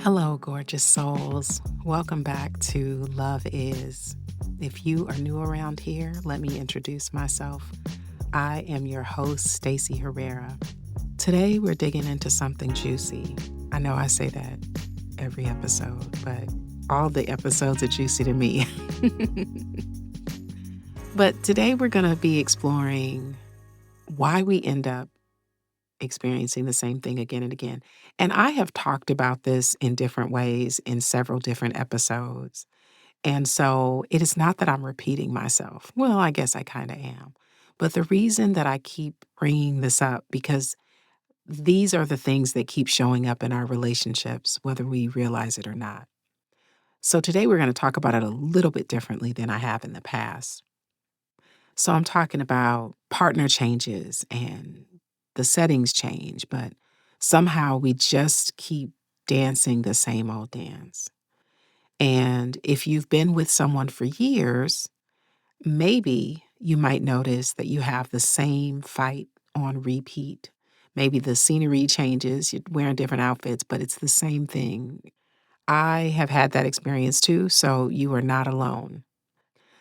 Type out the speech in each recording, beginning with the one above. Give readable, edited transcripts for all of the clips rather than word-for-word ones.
Hello, gorgeous souls. Welcome back to Love Is. If you are new around here, let me introduce myself. I am your host, Stacey Herrera. Today, we're digging into something juicy. I know I say that every episode, but all the episodes are juicy to me. But today, we're going to be exploring why we end up experiencing the same thing again and again. And I have talked about this in different ways in several different episodes. And so it is not that I'm repeating myself. Well, I guess I kind of am. But the reason that I keep bringing this up, because these are the things that keep showing up in our relationships, whether we realize it or not. So today we're going to talk about it a little bit differently than I have in the past. So I'm talking about partner changes and the settings change, but somehow we just keep dancing the same old dance. And if you've been with someone for years, maybe you might notice that you have the same fight on repeat. Maybe the scenery changes, you're wearing different outfits, but it's the same thing. I have had that experience too, so you are not alone.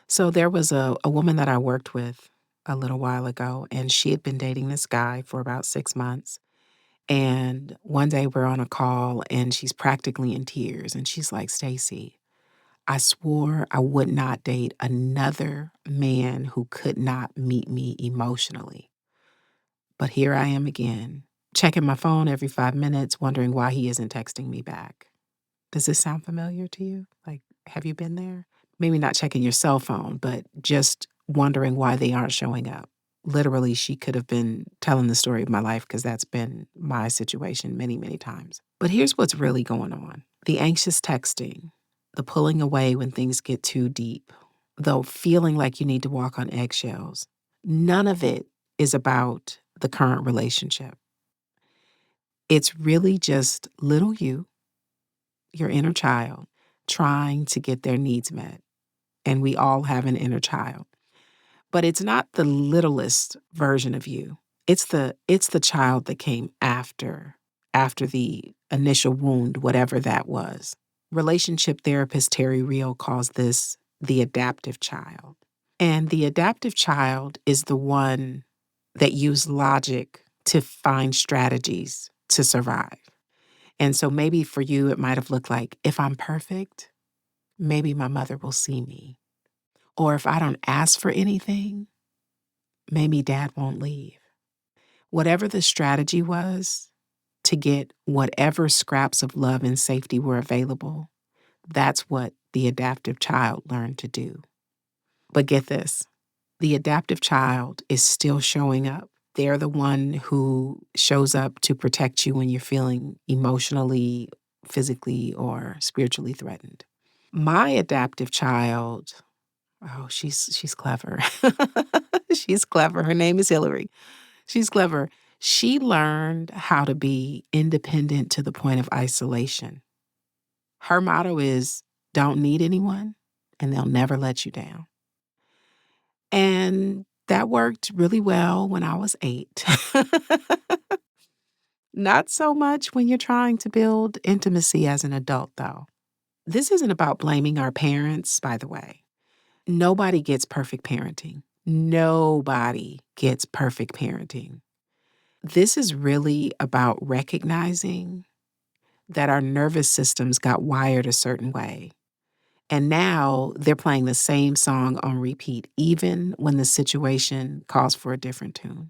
So there was a woman that I worked with a little while ago, and she had been dating this guy for about 6 months. And one day we're on a call and she's practically in tears. And she's like, Stacy, I swore I would not date another man who could not meet me emotionally. But here I am again, checking my phone every 5 minutes, wondering why he isn't texting me back. Does this sound familiar to you? Like, have you been there? Maybe not checking your cell phone, but just wondering why they aren't showing up. Literally, she could have been telling the story of my life because that's been my situation many, many times. But here's what's really going on: the anxious texting, the pulling away when things get too deep, the feeling like you need to walk on eggshells. None of it is about the current relationship. It's really just little you, your inner child, trying to get their needs met. And we all have an inner child. But it's not the littlest version of you. It's the child that came after the initial wound, whatever that was. Relationship therapist Terry Real calls this the adaptive child. And the adaptive child is the one that used logic to find strategies to survive. And so maybe for you, it might have looked like, if I'm perfect, maybe my mother will see me. Or if I don't ask for anything, maybe dad won't leave. Whatever the strategy was to get whatever scraps of love and safety were available, that's what the adaptive child learned to do. But get this, the adaptive child is still showing up. They're the one who shows up to protect you when you're feeling emotionally, physically, or spiritually threatened. My adaptive child, oh, she's clever. She's clever. Her name is Hillary. She's clever. She learned how to be independent to the point of isolation. Her motto is, don't need anyone, and they'll never let you down. And that worked really well when I was 8. Not so much when you're trying to build intimacy as an adult, though. This isn't about blaming our parents, by the way. Nobody gets perfect parenting. Nobody gets perfect parenting. This is really about recognizing that our nervous systems got wired a certain way. And now they're playing the same song on repeat, even when the situation calls for a different tune.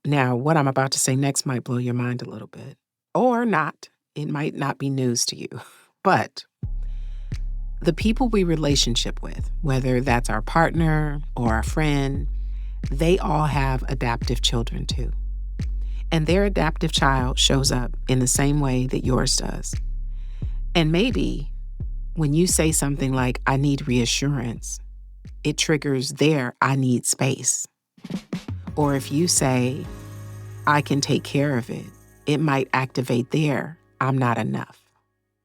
Now, what I'm about to say next might blow your mind a little bit, or not. It might not be news to you. But the people we relationship with, whether that's our partner or our friend, they all have adaptive children too. And their adaptive child shows up in the same way that yours does. And maybe when you say something like, I need reassurance, it triggers their I need space. Or if you say, I can take care of it, it might activate their I'm not enough.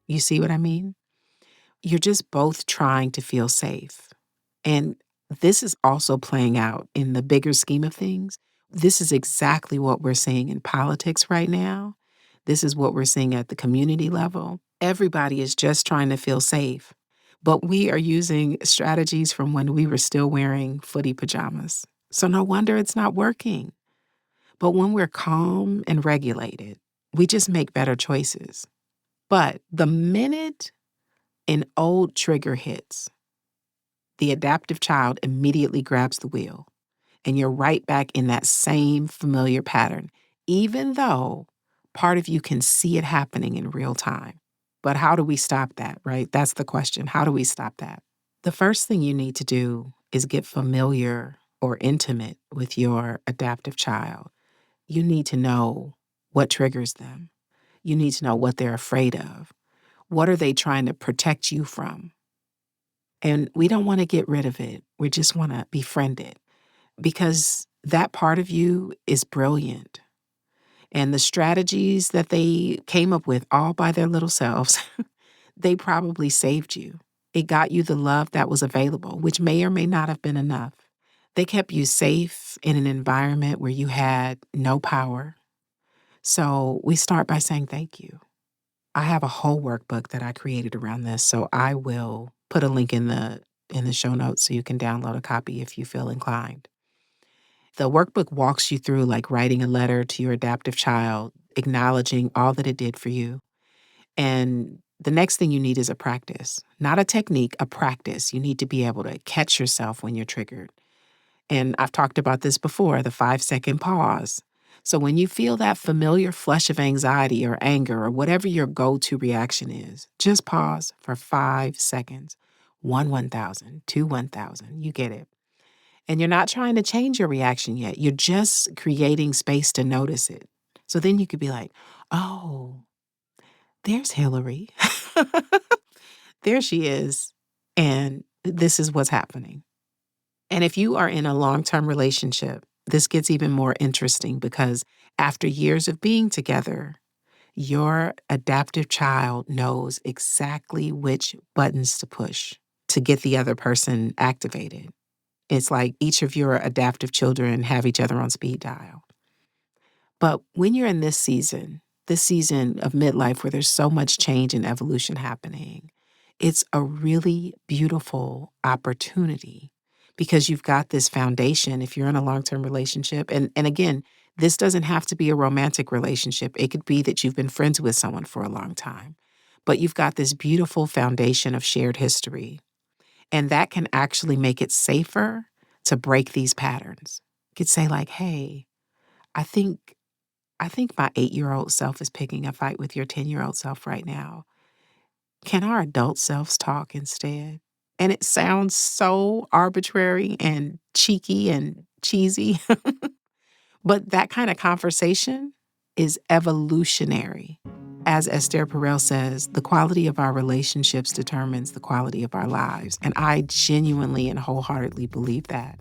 You see what I mean? You're just both trying to feel safe. And this is also playing out in the bigger scheme of things. This is exactly what we're seeing in politics right now. This is what we're seeing at the community level. Everybody is just trying to feel safe, but we are using strategies from when we were still wearing footy pajamas. So no wonder it's not working. But when we're calm and regulated, we just make better choices. But the minute an old trigger hits, the adaptive child immediately grabs the wheel, and you're right back in that same familiar pattern, even though part of you can see it happening in real time. But how do we stop that, right? That's the question. How do we stop that? The first thing you need to do is get familiar or intimate with your adaptive child. You need to know what triggers them. You need to know what they're afraid of. What are they trying to protect you from? And we don't want to get rid of it. We just want to befriend it because that part of you is brilliant. And the strategies that they came up with all by their little selves, they probably saved you. It got you the love that was available, which may or may not have been enough. They kept you safe in an environment where you had no power. So we start by saying thank you. I have a whole workbook that I created around this, so I will put a link in the show notes so you can download a copy if you feel inclined. The workbook walks you through like writing a letter to your adaptive child, acknowledging all that it did for you. And the next thing you need is a practice, not a technique, a practice. You need to be able to catch yourself when you're triggered. And I've talked about this before, the 5-second pause. So when you feel that familiar flush of anxiety or anger or whatever your go-to reaction is, just pause for 5 seconds. 1,000, 1,000, you get it. And you're not trying to change your reaction yet. You're just creating space to notice it. So then you could be like, oh, there's Hillary. There she is. And this is what's happening. And if you are in a long-term relationship, this gets even more interesting because after years of being together, your adaptive child knows exactly which buttons to push to get the other person activated. It's like each of your adaptive children have each other on speed dial. But when you're in this season of midlife where there's so much change and evolution happening, it's a really beautiful opportunity because you've got this foundation if you're in a long-term relationship. And again, this doesn't have to be a romantic relationship. It could be that you've been friends with someone for a long time. But you've got this beautiful foundation of shared history. And that can actually make it safer to break these patterns. You could say like, hey, I think my 8-year-old self is picking a fight with your 10-year-old self right now. Can our adult selves talk instead? And it sounds so arbitrary and cheeky and cheesy, but that kind of conversation is evolutionary. As Esther Perel says, the quality of our relationships determines the quality of our lives. And I genuinely and wholeheartedly believe that.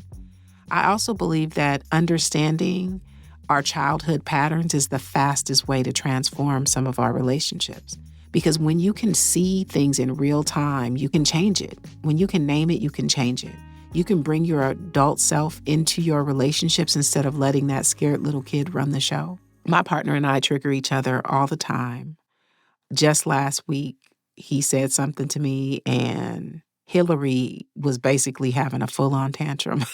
I also believe that understanding our childhood patterns is the fastest way to transform some of our relationships. Because when you can see things in real time, you can change it. When you can name it, you can change it. You can bring your adult self into your relationships instead of letting that scared little kid run the show. My partner and I trigger each other all the time. Just last week, he said something to me, and Hillary was basically having a full-on tantrum.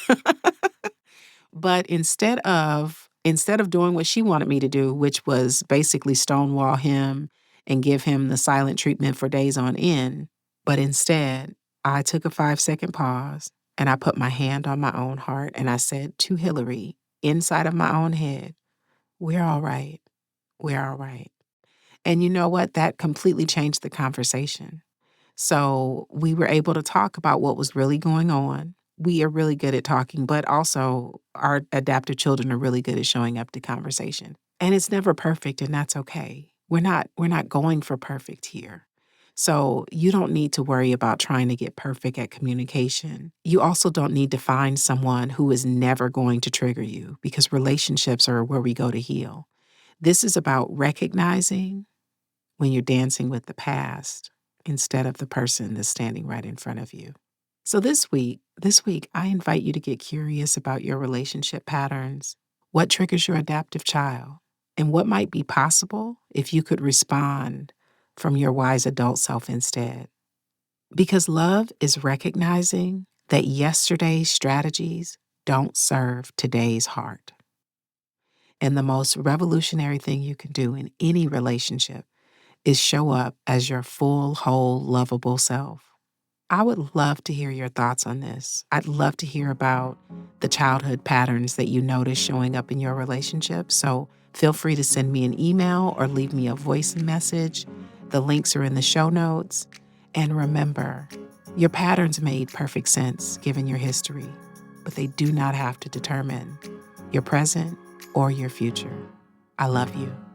But instead of doing what she wanted me to do, which was basically stonewall him and give him the silent treatment for days on end, but instead, I took a 5-second pause and I put my hand on my own heart and I said to Hillary, inside of my own head, we're all right. We're all right. And you know what? That completely changed the conversation. So we were able to talk about what was really going on. We are really good at talking, but also our adaptive children are really good at showing up to conversation. And it's never perfect, and that's okay. We're not going for perfect here. So you don't need to worry about trying to get perfect at communication. You also don't need to find someone who is never going to trigger you because relationships are where we go to heal. This is about recognizing when you're dancing with the past instead of the person that's standing right in front of you. So this week, I invite you to get curious about your relationship patterns. What triggers your adaptive child? And what might be possible if you could respond from your wise adult self instead. Because love is recognizing that yesterday's strategies don't serve today's heart. And the most revolutionary thing you can do in any relationship is show up as your full, whole, lovable self. I would love to hear your thoughts on this. I'd love to hear about the childhood patterns that you notice showing up in your relationship. So feel free to send me an email or leave me a voice message. The links are in the show notes. And remember, your patterns made perfect sense given your history, but they do not have to determine your present or your future. I love you.